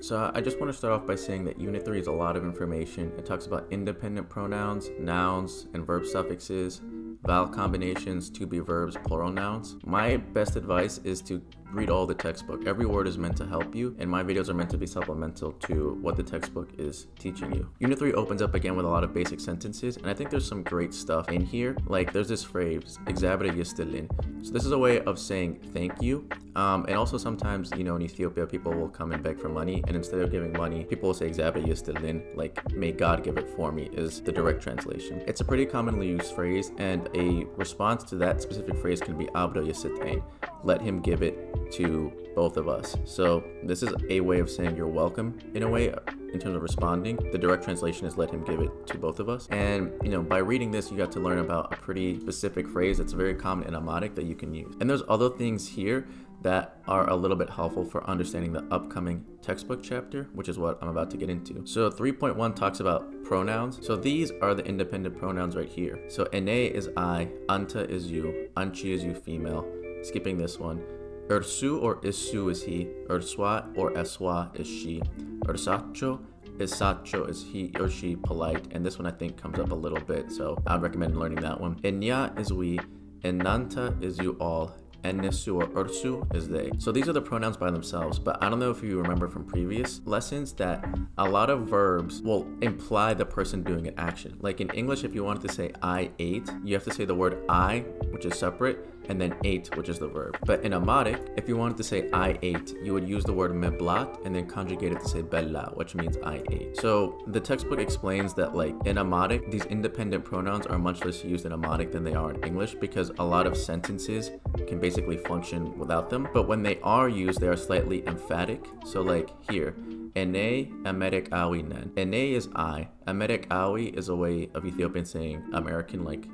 So I just want to start off by saying that Unit 3 is a lot of information. It talks about independent pronouns, nouns, and verb suffixes, vowel combinations, to be verbs, plural nouns. My best advice is to read all the textbook. Every word is meant to help you, and my videos are meant to be supplemental to what the textbook is teaching you. Unit 3 opens up again with a lot of basic sentences, and I think there's some great stuff in here. Like there's this phrase, "Exabere yistelin." So this is a way of saying thank you. And also sometimes, in Ethiopia, people will come and beg for money, and instead of giving money, people will say "Exabere yistelin," like "May God give it for me" is the direct translation. It's a pretty commonly used phrase, and a response to that specific phrase can be "Abdo yisitein," let him give it to both of us. So this is a way of saying you're welcome in a way. In terms of responding, the direct translation is "let him give it to both of us." And by reading this, you got to learn about a pretty specific phrase that's very common in Amharic that you can use. And there's other things here that are a little bit helpful for understanding the upcoming textbook chapter, which is what I'm about to get into. So 3.1 talks about pronouns. So these are the independent pronouns right here. So ene is I, anta is you, anchi is you female. Skipping this one. Ursu or isu is he, urswa or eswa is she, ursacho is sacho is he or she polite, and this one I think comes up a little bit, so I'd recommend learning that one. Enya is we, enanta is you all, and nisu or ursu is they. So these are the pronouns by themselves, but I don't know if you remember from previous lessons that a lot of verbs will imply the person doing an action. Like in English, if you wanted to say I ate, you have to say the word I, which is separate, and then ate, which is the verb. But in Amharic, if you wanted to say I ate, you would use the word meblat and then conjugate it to say bella, which means I ate. So the textbook explains that like in Amharic, these independent pronouns are much less used in Amharic than they are in English because a lot of sentences can basically function without them. But when they are used, they are slightly emphatic. So like here, ene Amerik awi nen. Ene is I. Amerik awi is a way of Ethiopian saying American, like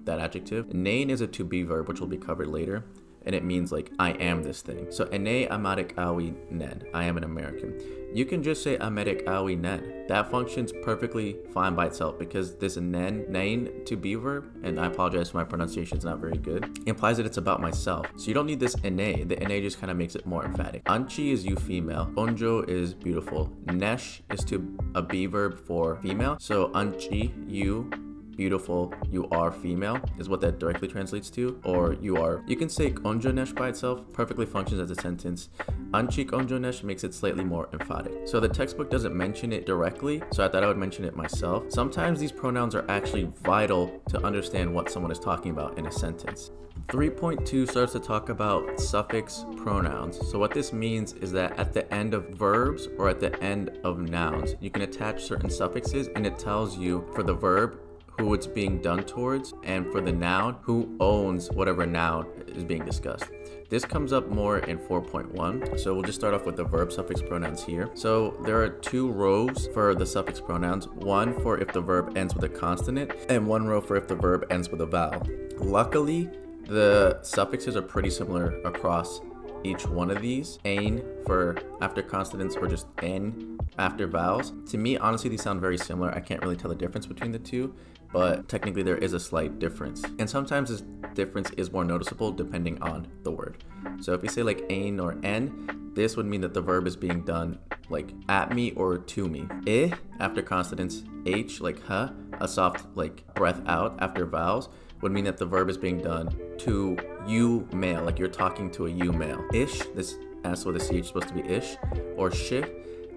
that adjective. Nen is a to be verb, which will be covered later, and it means like I am this thing. So ene Amerik awi nen. I am an American. You can just say Amerik awi nen. That functions perfectly fine by itself because this nen to be verb, and I apologize if my pronunciation is not very good, implies that it's about myself. So you don't need this ene. The ene just kind of makes it more emphatic. Anchi is you female. Onjo is beautiful. Nesh is to a be verb for female. So anchi, you, beautiful, you are female is what that directly translates to, or you are. You can say onjonesh by itself, perfectly functions as a sentence. Anchik onjonesh makes it slightly more emphatic. So the textbook doesn't mention it directly, so I thought I would mention it myself. Sometimes these pronouns are actually vital to understand what someone is talking about in a sentence. 3.2 starts to talk about suffix pronouns. So what this means is that at the end of verbs or at the end of nouns, you can attach certain suffixes, and it tells you for the verb who it's being done towards, and for the noun, who owns whatever noun is being discussed. This comes up more in 4.1. So we'll just start off with the verb suffix pronouns here. So there are two rows for the suffix pronouns, one for if the verb ends with a consonant, and one row for if the verb ends with a vowel. Luckily, the suffixes are pretty similar across each one of these. Ain for after consonants, or just n after vowels. To me, honestly, these sound very similar. I can't really tell the difference between the two, but technically there is a slight difference. And sometimes this difference is more noticeable depending on the word. So if you say like ain or n, this would mean that the verb is being done like at me or to me. I after consonants, h like ha, a soft like breath out after vowels, would mean that the verb is being done to you male, like you're talking to a you male. Ish, this s with a ch is supposed to be ish, or shi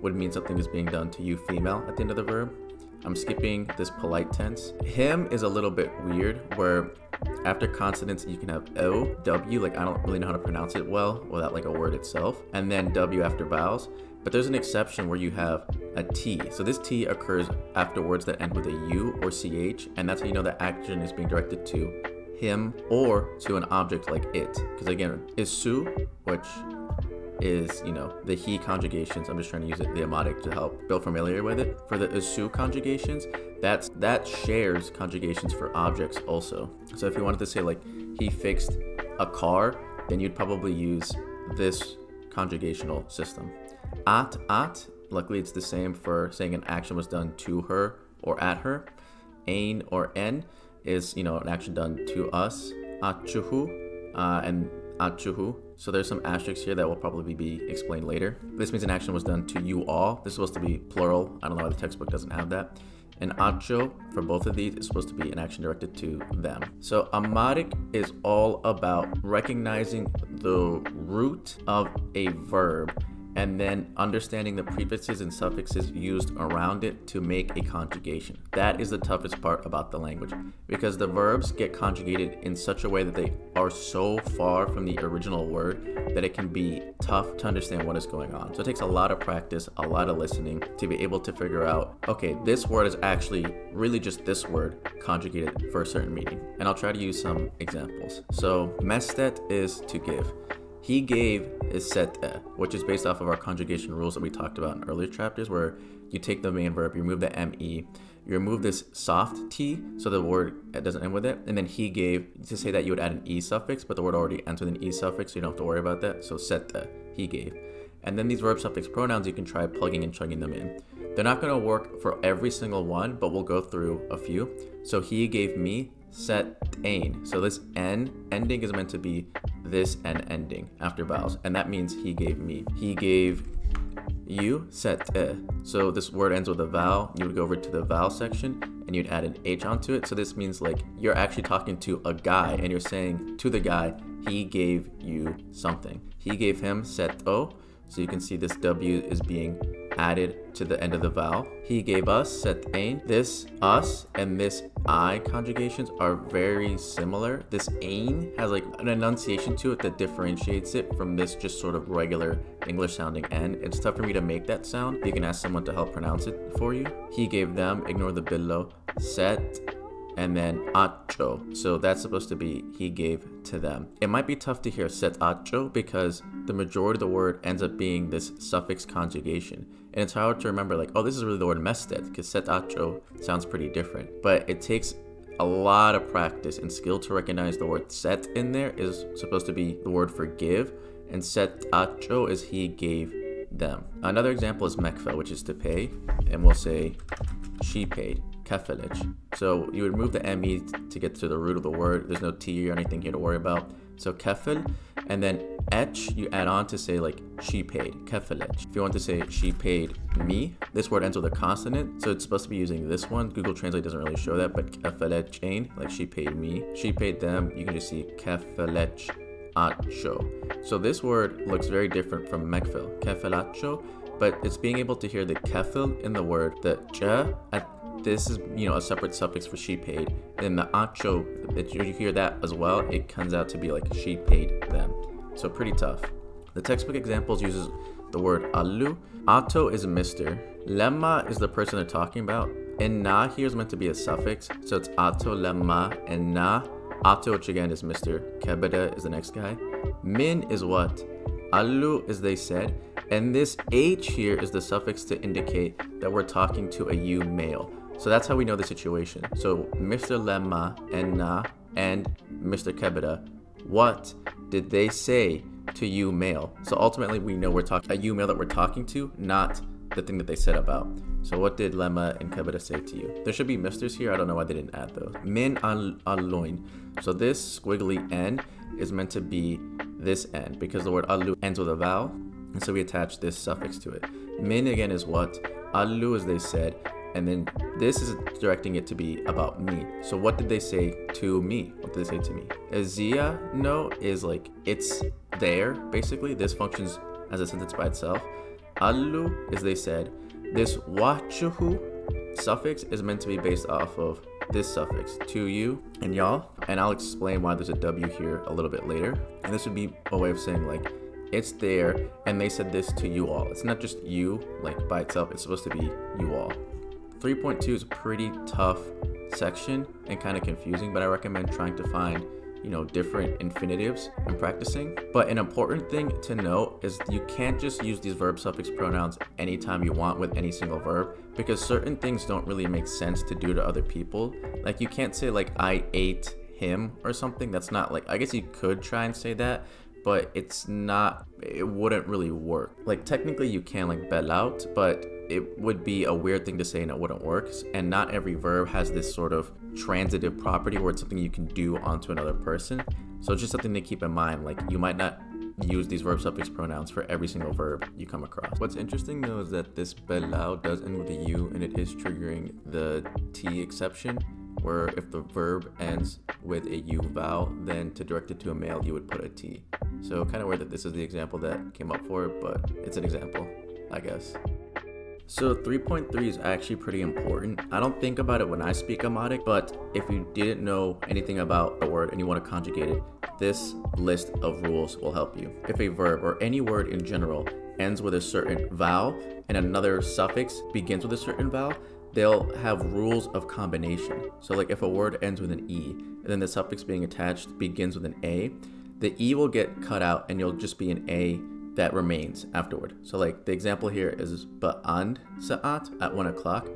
would mean something is being done to you female at the end of the verb. I'm skipping this polite tense. Him is a little bit weird, where after consonants you can have o, w, like I don't really know how to pronounce it well without like a word itself, and then w after vowels. But there's an exception where you have a T. So this T occurs after words that end with a U or CH, and that's how you know that action is being directed to him or to an object like it. Because again, isu, which is, the he conjugations. I'm just trying to use the Amharic to help build familiar with it. For the isu conjugations, that shares conjugations for objects also. So if you wanted to say like he fixed a car, then you'd probably use this conjugational system. At, luckily it's the same for saying an action was done to her or at her. Ain or en is, an action done to us. Achuhu, and achuhu. So there's some asterisks here that will probably be explained later. This means an action was done to you all. This is supposed to be plural. I don't know why the textbook doesn't have that. And acho, for both of these, is supposed to be an action directed to them. So amaric is all about recognizing the root of a verb and then understanding the prefixes and suffixes used around it to make a conjugation. That is the toughest part about the language, because the verbs get conjugated in such a way that they are so far from the original word that it can be tough to understand what is going on. So it takes a lot of practice, a lot of listening to be able to figure out, okay, this word is actually really just this word conjugated for a certain meaning. And I'll try to use some examples. So mestet is to give. He gave is sete, which is based off of our conjugation rules that we talked about in earlier chapters, where you take the main verb, you remove the me, you remove this soft t, so the word doesn't end with it, and then he gave, to say that you would add an e suffix, but the word already ends with an e suffix, so you don't have to worry about that. So sete, he gave. And then these verb suffix pronouns, you can try plugging and chugging them in. They're not going to work for every single one, but we'll go through a few. So he gave me, set ain. So this n ending is meant to be this n ending after vowels, and that means he gave me. He gave you, set so this word ends with a vowel. You would go over to the vowel section and you'd add an h onto it. So this means like you're actually talking to a guy and you're saying to the guy, he gave you something. He gave him, set o. So you can see this w is being added to the end of the vowel. He gave us, set ain. This us and this I conjugations are very similar. This ain has like an enunciation to it that differentiates it from this just sort of regular English sounding n. It's tough for me to make that sound. You can ask someone to help pronounce it for you. He gave them, ignore the below, set, and then acho. So that's supposed to be he gave to them. It might be tough to hear set acho because the majority of the word ends up being this suffix conjugation. And it's hard to remember like, oh, this is really the word mestet, because set acho sounds pretty different. But it takes a lot of practice and skill to recognize the word set in there is supposed to be the word for give, and set acho is he gave them. Another example is mekfel, which is to pay, and we'll say she paid. Kefelich. So you would remove the me to get to the root of the word. There's no t or anything here to worry about. So kefel, and then etch you add on to say like she paid. Kefelich. If you want to say she paid me, this word ends with a consonant, so it's supposed to be using this one. Google Translate doesn't really show that, but kefelich ain, like she paid me. She paid them. You can just see kefelich acho. So this word looks very different from mekfel, kefelacho, but it's being able to hear the kefil in the word, the j at this is, a separate suffix for she paid. And the acho, you hear that as well, it comes out to be like she paid them. So pretty tough. The textbook examples uses the word allu. Ato is Mr. Lemma is the person they're talking about. And na here is meant to be a suffix. So it's ato lemma and na. Ato, which again is Mr. Kebeda is the next guy. Min is what? Allu is they said. And this h here is the suffix to indicate that we're talking to a you male. So that's how we know the situation. So Mr. Lemma and Na and Mr. Kebeda, what did they say to you male? So ultimately we know we're talking a you male that we're talking to, not the thing that they said about. So what did Lemma and Kebeda say to you? There should be misters here. I don't know why they didn't add those. Min aloin. So this squiggly n is meant to be this n because the word alu ends with a vowel. And so we attach this suffix to it. Min again is what? Alu is they said. And then this is directing it to be about me. So what did they say to me? What did they say to me? Azia, no, is like it's there, basically. This functions as a sentence by itself. Allu is they said. This wachuhu suffix is meant to be based off of this suffix, to you and y'all. And I'll explain why there's a W here a little bit later. And this would be a way of saying like, it's there, and they said this to you all. It's not just you, like by itself, it's supposed to be you all. 3.2 is a pretty tough section and kind of confusing, but I recommend trying to find, different infinitives and practicing. But an important thing to note is you can't just use these verb suffix pronouns anytime you want with any single verb, because certain things don't really make sense to do to other people. Like you can't say like I ate him or something. That's not like, I guess you could try and say that, but it wouldn't really work. Like technically you can like bel out, but it would be a weird thing to say and it wouldn't work. And not every verb has this sort of transitive property where it's something you can do onto another person. So it's just something to keep in mind. Like, you might not use these verb suffix pronouns for every single verb you come across. What's interesting though is that this belao does end with a U, and it is triggering the T exception, where if the verb ends with a U vowel, then to direct it to a male, you would put a T. So kind of weird that this is the example that came up for it, but it's an example, I guess. So 3.3 is actually pretty important. I don't think about it when I speak Amharic, but if you didn't know anything about a word and you want to conjugate it, this list of rules will help you. If a verb or any word in general ends with a certain vowel and another suffix begins with a certain vowel, they'll have rules of combination. So like if a word ends with an E and then the suffix being attached begins with an A, the E will get cut out and you'll just be an A that remains afterward. So like the example here is ba'and sa'at at 1 o'clock.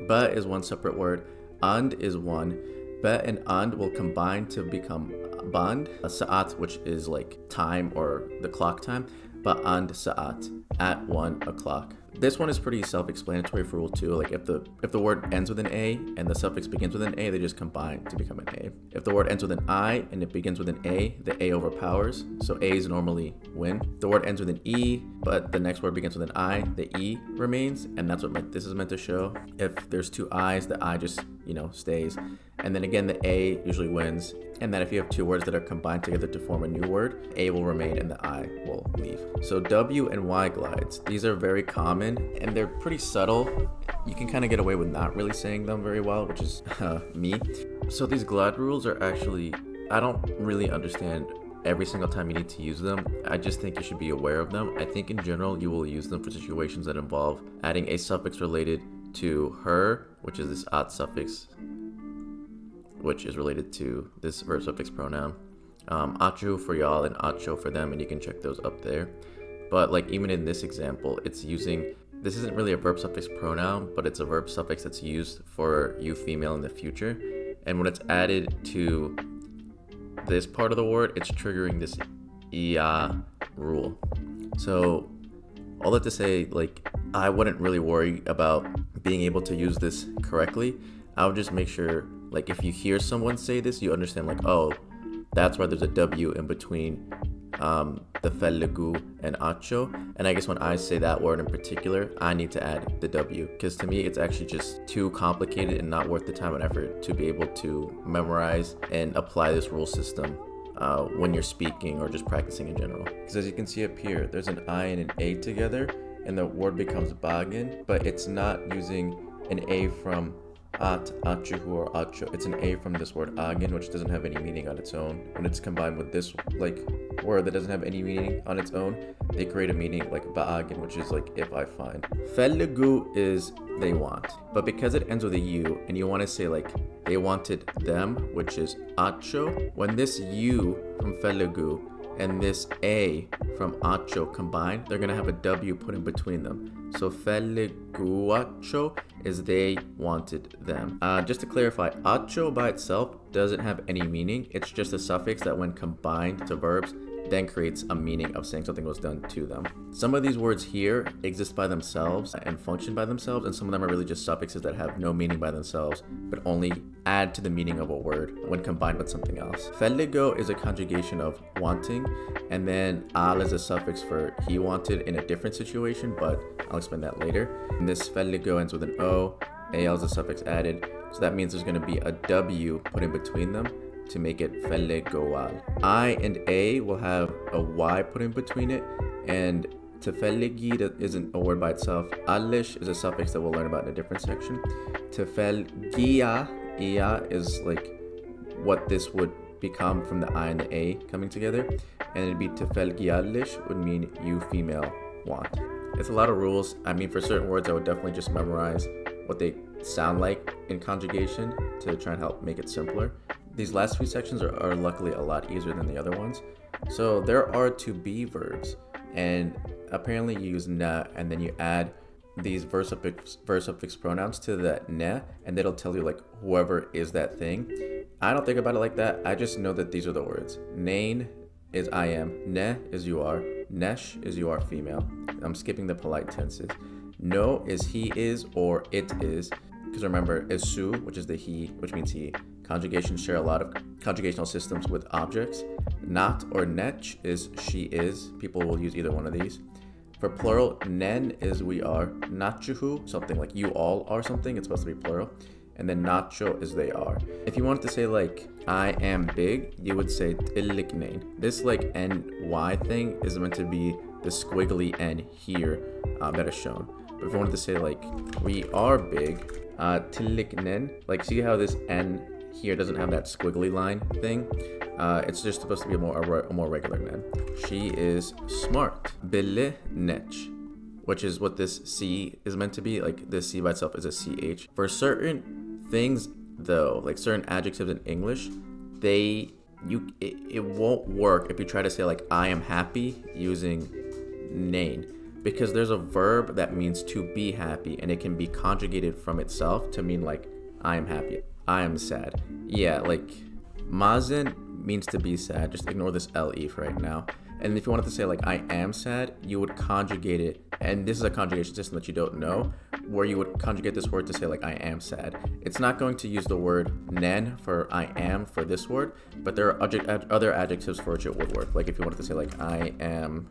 Ba is one separate word, and is one. Ba and and will combine to become band. Sa'at, which is like time or the clock time. Ba'and sa'at at 1 o'clock. This one is pretty self-explanatory for rule 2. Like if the word ends with an A and the suffix begins with an A, they just combine to become an A. If the word ends with an I and it begins with an A, the A overpowers. So A's normally win. If the word ends with an E, but the next word begins with an I, the E remains, and that's what this is meant to show. If there's two I's, the I just, stays. And then again, the A usually wins. And then if you have two words that are combined together to form a new word, A will remain and the I will leave. So W and Y glides, these are very common and they're pretty subtle. You can kind of get away with not really saying them very well, which is me. So these glide rules are actually, I don't really understand every single time you need to use them. I just think you should be aware of them. I think in general, you will use them for situations that involve adding a suffix related to her, which is this at suffix, which is related to this verb suffix pronoun. Achu for y'all and acho for them, and you can check those up there. But like even in this example, it's using, this isn't really a verb suffix pronoun, but it's a verb suffix that's used for you female in the future. And when it's added to this part of the word, it's triggering this ia rule. So all that to say, like, I wouldn't really worry about being able to use this correctly. I would just make sure, like, if you hear someone say this, you understand, like, oh, that's why there's a W in between the felegu and acho. And I guess when I say that word in particular, I need to add the W, because to me, it's actually just too complicated and not worth the time and effort to be able to memorize and apply this rule system when you're speaking or just practicing in general. Because as you can see up here, there's an I and an A together, and the word becomes bagin, but it's not using an A from at, achuhu, or acho. It's an A from this word agin, which doesn't have any meaning on its own. When it's combined with this word that doesn't have any meaning on its own, they create a meaning like ba'agin, which is like if I find. Felegu is they want, but because it ends with a U and you want to say like they wanted them, which is acho, when this U from felegu and this A from acho combine, they're gonna have a W put in between them. So feliguacho is they wanted them. Just to clarify, acho by itself doesn't have any meaning. It's just a suffix that when combined to verbs, then creates a meaning of saying something was done to them. Some of these words here exist by themselves and function by themselves, and some of them are really just suffixes that have no meaning by themselves, but only add to the meaning of a word when combined with something else. Feligo is a conjugation of wanting, and then al is a suffix for he wanted in a different situation, but I'll explain that later. And this feligo ends with an O, al is a suffix added, so that means there's going to be a W put in between them to make it felegoal. I and A will have a Y put in between it, and tefelegi isn't a word by itself. Alish is a suffix that we'll learn about in a different section. Tefelgia, ia is like what this would become from the I and the A coming together, and it'd be tefelgialish would mean you female want. It's a lot of rules. I mean, for certain words, I would definitely just memorize what they sound like in conjugation to try and help make it simpler. These last few sections are luckily a lot easier than the other ones. So there are to be verbs, and apparently you use na, and then you add these verb suffix pronouns to the ne, and it'll tell you like whoever is that thing. I don't think about it like that. I just know that these are the words. Nain is I am, ne is you are, nesh is you are female. I'm skipping the polite tenses. No is he is or it is. Because remember, esu, which is the he, which means he. Conjugations share a lot of conjugational systems with objects. Not or nech is she is. People will use either one of these. For plural, nen is we are. Nachuhu, something like you all are something. It's supposed to be plural. And then nacho is they are. If you wanted to say like I am big, you would say tilliknain. This like ny thing is meant to be the squiggly n here that is shown. But if you wanted to say like we are big, tilliknen, like see how this n here doesn't have that squiggly line thing? It's just supposed to be a more regular nen. She is smart. Bille nech, which is what this C is meant to be. Like this C by itself is a CH. For certain things though, like certain adjectives in English, it won't work if you try to say like I am happy using nain, because there's a verb that means to be happy and it can be conjugated from itself to mean like I am happy, I am sad. Yeah, like mazen means to be sad. Just ignore this LE for right now. And if you wanted to say like I am sad, you would conjugate it, and this is a conjugation system that you don't know, where you would conjugate this word to say like I am sad. It's not going to use the word nen for I am for this word, but there are other adjectives for which it would work. Like if you wanted to say like I am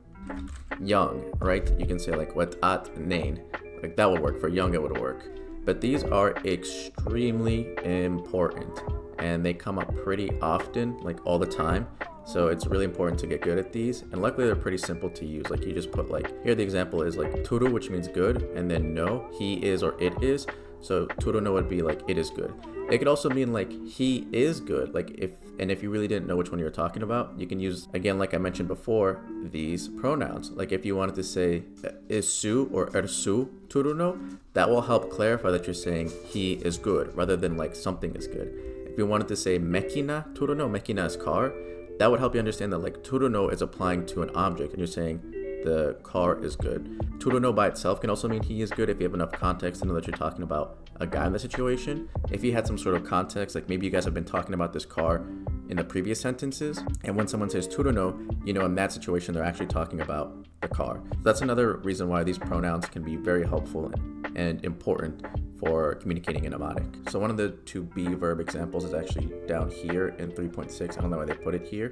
young, right? You can say like what at nain. Like that would work. For young it would work. But these are extremely important and they come up pretty often, like all the time. So it's really important to get good at these, and luckily they're pretty simple to use. Like you just put like, here the example is like turu, which means good, and then no, he is or it is. So turu no would be like it is good. It could also mean like he is good. Like if you really didn't know which one you're talking about, you can use, again, like I mentioned before, these pronouns. Like if you wanted to say isu or ersu turu no, that will help clarify that you're saying he is good rather than like something is good. If you wanted to say mekina turu no, mekina is car, that would help you understand that like turuno is applying to an object and you're saying the car is good. Turuno by itself can also mean he is good if you have enough context to know that you're talking about a guy in the situation. If you had some sort of context, like maybe you guys have been talking about this car in the previous sentences, and when someone says turuno, you know in that situation they're actually talking about the car. So that's another reason why these pronouns can be very helpful and important for communicating in Amharic. So one of the to be verb examples is actually down here in 3.6. I don't know why they put it here.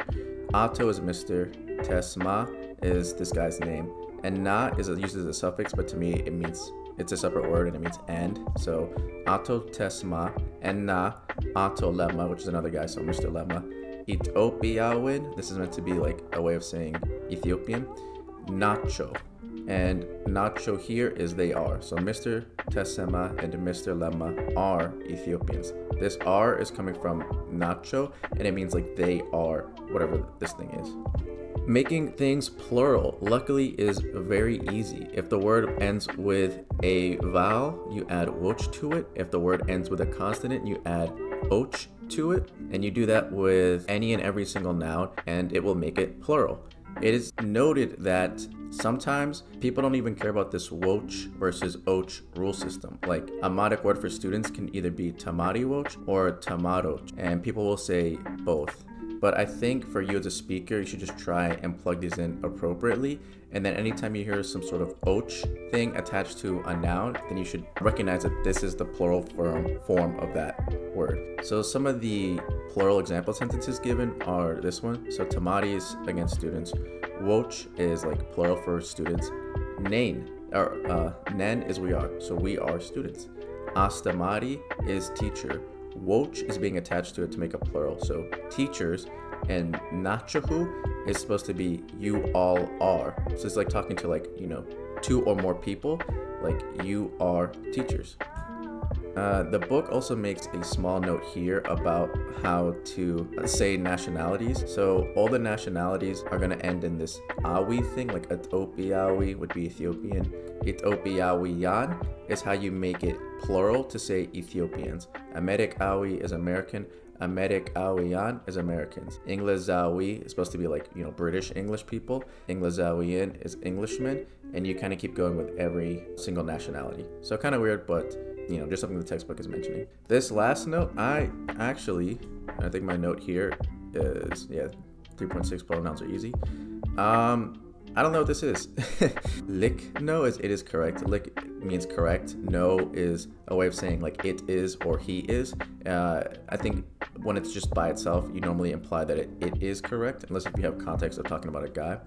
Ato is Mr. Tesma is this guy's name. And na is used as a suffix, but to me it means it's a separate word and it means and. So Ato Tesma and na Ato Lemma, which is another guy, so Mr. Lemma. Ethiopiawin, this is meant to be like a way of saying Ethiopian. Nacho. And nacho here is they are. So Mr. Tesema and Mr. Lemma are Ethiopians. This are is coming from nacho, and it means like they are, whatever this thing is. Making things plural, luckily, is very easy. If the word ends with a vowel, you add och to it. If the word ends with a consonant, you add och to it. And you do that with any and every single noun, and it will make it plural. It is noted that sometimes people don't even care about this woch versus och rule system. Like a modic word for students can either be tamari woch or tamaro, and people will say both. But I think for you as a speaker, you should just try and plug these in appropriately. And then anytime you hear some sort of och thing attached to a noun, then you should recognize that this is the plural form of that word. So some of the plural example sentences given are this one. So tamari is against students. Woch is like plural for students. Nain, or nen is we are. So we are students. Astamari is teacher. Woch is being attached to it to make a plural, so teachers, and nachahu is supposed to be you all are. So it's like talking to like, you know, two or more people, like you are teachers. The book also makes a small note here about how to say nationalities. So all the nationalities are going to end in this awi thing, like Ethiopiawi would be Ethiopian. Ethiopiawiyan is how you make it plural to say Ethiopians. Amerikawi is American. Amerikawiyan is Americans. Inglesawi is supposed to be like, you know, British English people. Inglesawiyan is Englishmen. And you kind of keep going with every single nationality. So kind of weird, but you know, just something the textbook is mentioning. This last note, I think my note here is, 3.6 pronouns are easy. I don't know what this is. Lick no is it is correct. Lick means correct. No is a way of saying like it is or he is. I think when it's just by itself, you normally imply that it is correct, unless if you have context of talking about a guy.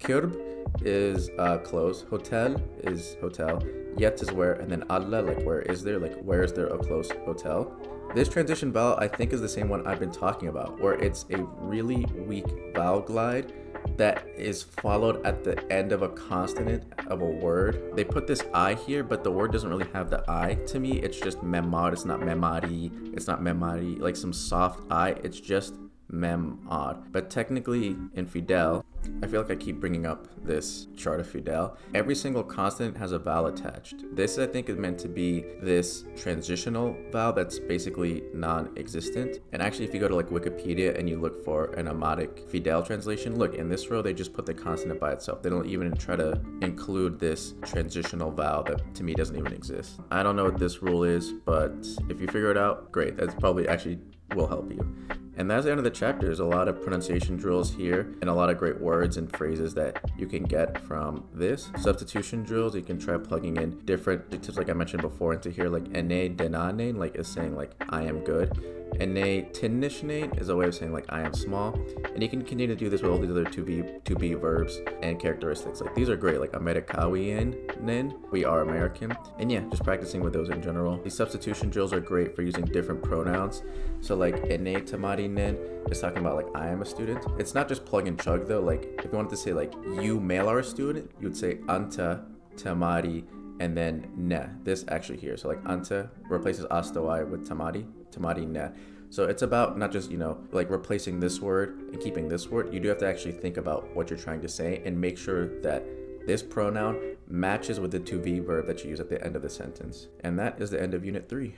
Kürb is close. Hotel is hotel. Yet is where, and then alla, like where is there, like where is there a close hotel. This transition vowel I think is the same one I've been talking about, where it's a really weak vowel glide that is followed at the end of a consonant of a word. They put this I here, but the word doesn't really have the I to me. It's just memad. It's not memari. It's not memari, like some soft I. It's just memad. But technically in Fidel, I feel like I keep bringing up this chart of Fidel. Every single consonant has a vowel attached. This I think is meant to be this transitional vowel that's basically non-existent. And actually if you go to like Wikipedia and you look for an Amadic Fidel translation, look, in this row they just put the consonant by itself. They don't even try to include this transitional vowel that to me doesn't even exist. I don't know what this rule is, but if you figure it out, great. That's probably actually will help you. And that's the end of the chapter. There's a lot of pronunciation drills here and a lot of great words and phrases that you can get from this. Substitution drills, you can try plugging in different adjectives like I mentioned before into here, like ene denane, like is saying like I am good. Ene tinnishne is a way of saying like I am small. And you can continue to do this with all these other to be verbs and characteristics. Like these are great, like Americawian, we are American. And yeah, just practicing with those in general. These substitution drills are great for using different pronouns. So like ene tamari nen is talking about like I am a student. It's not just plug and chug though. Like if you wanted to say like you male are a student, you would say anta tamari and then ne. This actually here. So like anta replaces astawai with tamari ne. So it's about not just, like replacing this word and keeping this word. You do have to actually think about what you're trying to say and make sure that this pronoun matches with the to be verb that you use at the end of the sentence. And that is the end of Unit 3.